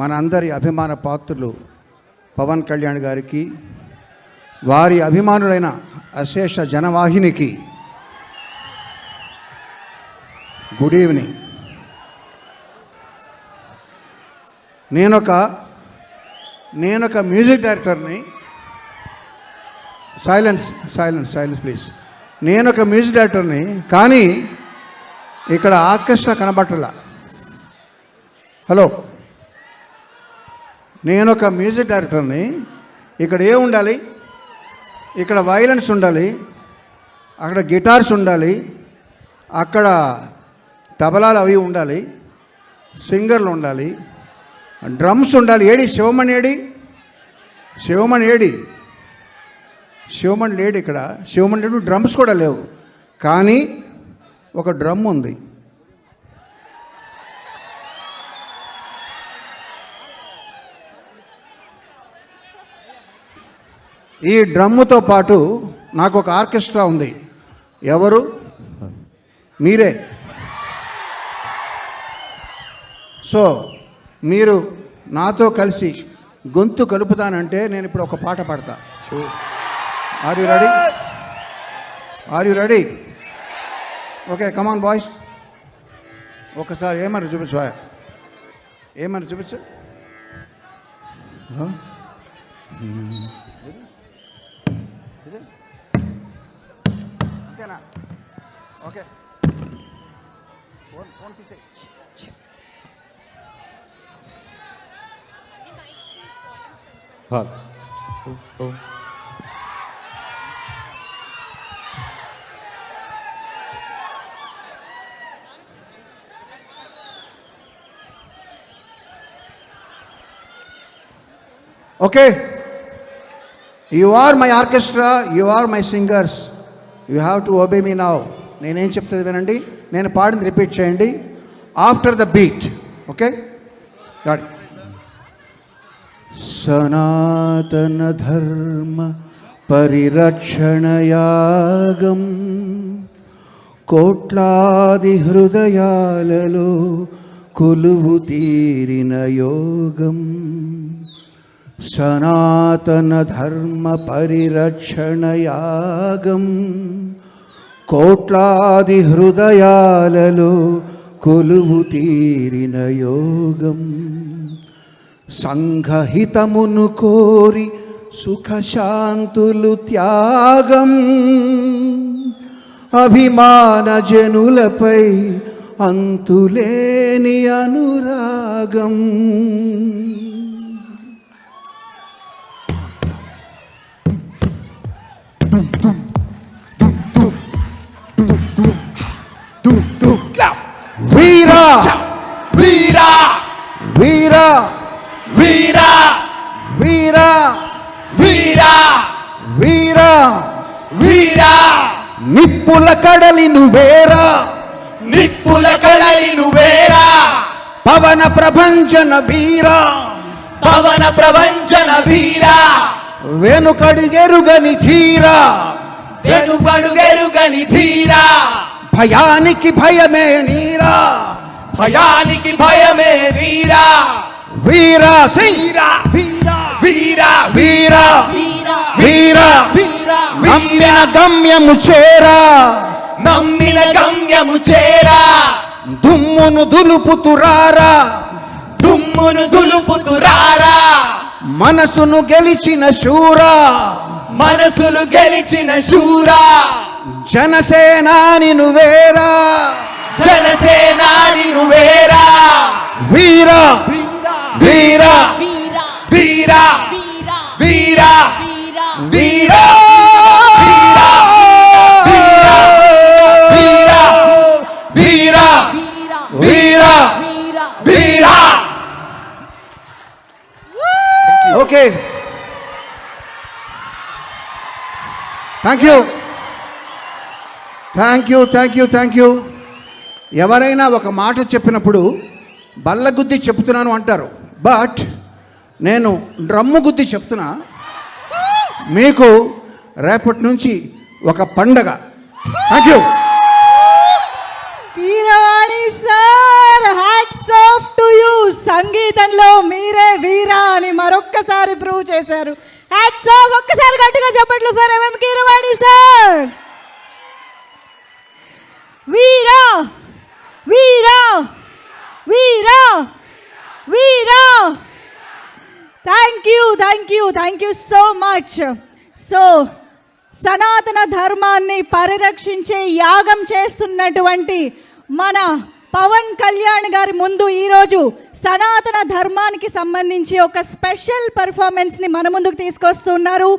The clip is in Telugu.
మన అందరి అభిమాన పాత్రులు పవన్ కళ్యాణ్ గారికి, వారి అభిమానులైన అశేష జనవాహినికి గుడ్ ఈవినింగ్. నేనొక మ్యూజిక్ డైరెక్టర్ని. Silence please. నేనొక మ్యూజిక్ డైరెక్టర్ని, కానీ ఇక్కడ ఆర్కెస్ట్రా కనబట్టలా. హలో, నేనొక మ్యూజిక్ డైరెక్టర్ని. ఇక్కడ ఉండాలి? ఇక్కడ వైలెన్స్ ఉండాలి, అక్కడ గిటార్స్ ఉండాలి, అక్కడ తబలాలు అవి ఉండాలి, సింగర్లు ఉండాలి, డ్రమ్స్ ఉండాలి. శివమణి లేడు ఇక్కడ. శివమణి లేడు, డ్రమ్స్ కూడా లేవు. కానీ ఒక డ్రమ్ ఉంది. ఈ డ్రమ్ముతో పాటు నాకు ఒక ఆర్కెస్ట్రా ఉంది. ఎవరు? మీరే. సో మీరు నాతో కలిసి గొంతు కలుపుతానంటే నేను ఇప్పుడు ఒక పాట పాడతా. Are you ready? Okay, come on boys. ఒకసారి ఏమని చూపించు, అంతేనా? ఓకే, ఫోన్ తీసే. Okay, you are my orchestra, you are my singers, you have to obey me now. నేనేం చెప్తుంది వినండి, నేను పాడింది రిపీట్ చేయండి ఆఫ్టర్ ద బీట్. ఓకే, గాడి. సనాతన ధర్మ పరిరక్షణయాగం కోట్లాది హృదయాలలో కొలువు తీరిన యోగం. సనాతన ధర్మ పరిరక్షణయాగం కోట్లాది హృదయాలలో కొలువు తీరిన యోగం. సంఘహితమును కోరి సుఖశాంతులు త్యాగం. అభిమాన జనులపై అంతులేని అనురాగం. వీరా వీరా వీరా వీరా వీరా వీరా వీరా వీరా నిప్పుల కడలి నువ్వేరా, నిప్పుల కడలి నువ్వేరా. పవన ప్రభంజన వీరా, పవన ప్రభంజన వీరా. వెనుకడుగెరుగని ధీరా, వెనుకడుగెరుగని ధీరా. భయానికి భయమే నీరా, భయానికి భయమే వీరా. వీరా వీరా వీరా వీరా వీరా వీరా వీరా. నమ్మిన గమ్యము చేరా, నమ్మిన గమ్యము చేరా. దుమ్మును దులుపుతురారా, దుమ్మును దులుపుతురారా. మనసును గెలిచిన శూరా, మనసులు గెలిచిన శూరా. జనసేనాని నువ్వేరా, జనసేనాని నువ్వేరా. వీరా వీరా వీరా వీరా వీరా వీరా వీరా వీరా వీరా. Okay, thank you. ఎవరైనా ఒక మాట చెప్పినప్పుడు బల్లగుద్ది చెప్తున్నాను అంటారు, బట్ నేను డ్రమ్ము గుద్ది చెప్తున్నా. మీకు రేపటి నుంచి ఒక పండగ. Thank you. Keeravani sir, hats off to you. సంగీతంలో మీరే వీరా అని మరొక్కసారి ప్రూవ్ చేశారు. Hats off. ఒక్కసారి గట్టిగా చెప్పట్లు ఫర్ ఎంఎం కీరవాణి సార్. వీరా వీరా వీరా వీరా. Thank you so much. So సనాతన ధర్మాన్ని పరిరక్షించే యాగం చేస్తున్నటువంటి మన పవన్ కళ్యాణ్ గారి ముందు ఈరోజు సనాతన ధర్మానికి సంబంధించి ఒక స్పెషల్ పర్ఫార్మెన్స్ని మన ముందుకు తీసుకొస్తున్నారు.